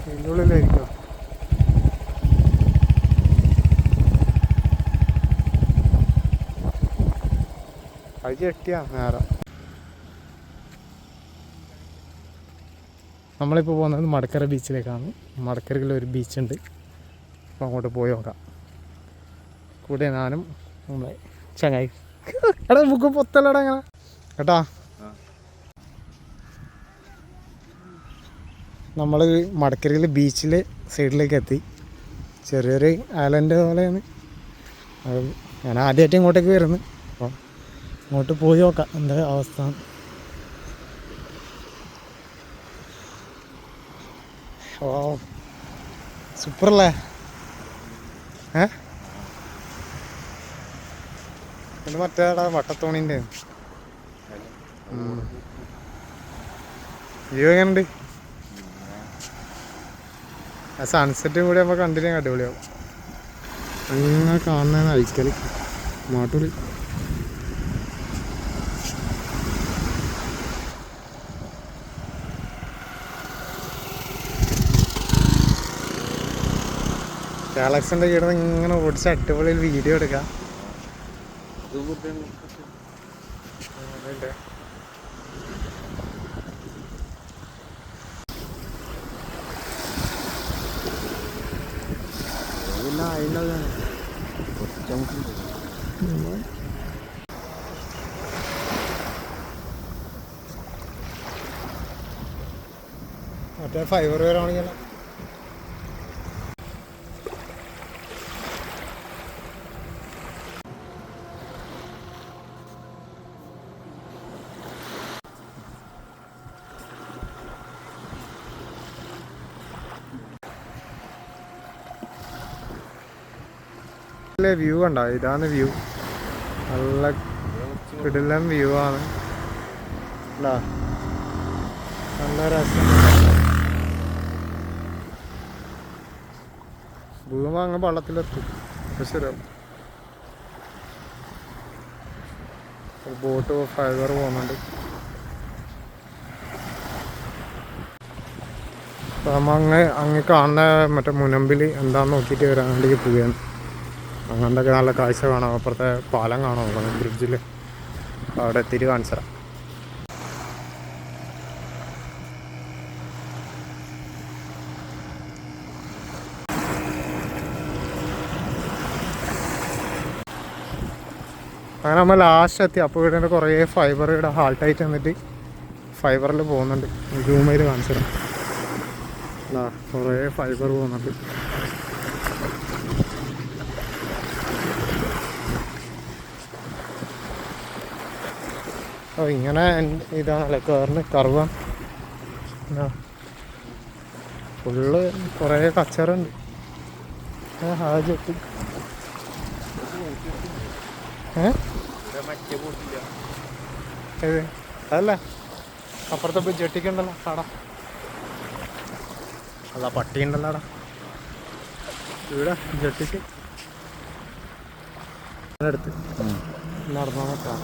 ഇതിൻ്റെ ഉള്ളിലായിരിക്കും. അത് ചെട്ടിയാ നേരം. നമ്മളിപ്പോൾ പോകുന്നത് മടക്കര ബീച്ചിലേക്കാണ്. മടക്കരയിൽ ഒരു ബീച്ചുണ്ട്, അപ്പോൾ അങ്ങോട്ട് പോയി നോക്കാം. കൂടെ ഞാനും നമ്മളെ ചങ്ങായി. എടാ നമുക്ക് പൊത്തല്ലടാ അങ്ങനെ കേട്ടാ. നമ്മൾ മടക്കരയിൽ ബീച്ചിലെ സൈഡിലേക്ക് എത്തി. ചെറിയൊരു ഐലൻഡ് പോലെയാണ്. ഞാൻ ആദ്യമായിട്ട് ഇങ്ങോട്ടേക്ക് വരുന്നത്, അപ്പോൾ ഇങ്ങോട്ട് പോയി നോക്കാം എന്താ അവസ്ഥ. ഓ സൂപ്പറല്ലേ? ഇത് മറ്റേടാ വട്ടത്തോണിൻ്റെ വ്യൂ എങ്ങനെയുണ്ട്? ആ സൺസെറ്റും കൂടി അപ്പോൾ കണ്ടില്ലെങ്കിൽ അടിപൊളിയാവും. അങ്ങനെ കാണുന്നതാണ് അഴിക്കൽ മാട്ടൂര്. ഗാലക്സിൻ്റെ കീഴിൽ നിന്ന് ഇങ്ങനെ ഓടിച്ച് അടിപൊളിയിൽ വീഡിയോ എടുക്കാം. മറ്റേ ഫൈബർ വേറാണെങ്കിൽ വ്യൂ കണ്ടോ? ഇതാണ് വ്യൂ. നല്ല കിടിലൻ വ്യൂ ആണ്. നല്ല രസം. ഭൂമി അങ്ങ് വള്ളത്തിലെത്തും. ശരിയാവും. ബോട്ട് ഫൈബർ പോകുന്നുണ്ട്. അപ്പം നമ്മൾ അങ്ങ് കാണുന്ന മറ്റേ മുനമ്പിൽ എന്താന്ന് നോക്കിയിട്ട് വരാൻ വേണ്ടി പോവുകയാണ്. അങ്ങനത്തെ നല്ല കാഴ്ച കാണാം. അപ്പുറത്തെ പാലം കാണാം ബ്രിഡ്ജിൽ. അവിടെ എത്തിയിട്ട് കാണിച്ചു തരാം. അങ്ങനെ നമ്മൾ ലാസ്റ്റ് എത്തി. അപ്പോൾ ഇവിടെ കുറേ ഫൈബർ ഇവിടെ ഹാൾട്ടായിട്ട് വന്നിട്ട് ഫൈബറിൽ പോകുന്നുണ്ട്. ജൂമയിൽ കാണിച്ചു തരാം. കുറേ ഫൈബർ പോകുന്നുണ്ട്. ഓ ഇങ്ങനെ ഇതാണല്ലേ കർവ്. ഫുള്ള് കുറേ കച്ചറുണ്ട്. ഹാജെത്തി ഏത് അതല്ല അപ്പുറത്തെ ജെട്ടിക്കുണ്ടല്ലോ ആടാ. അല്ല പട്ടി ഉണ്ടല്ലോ ആടാ. ഇവിടെ ജെട്ടിക്ക് അടുത്ത് നടന്നോ നോക്കാം.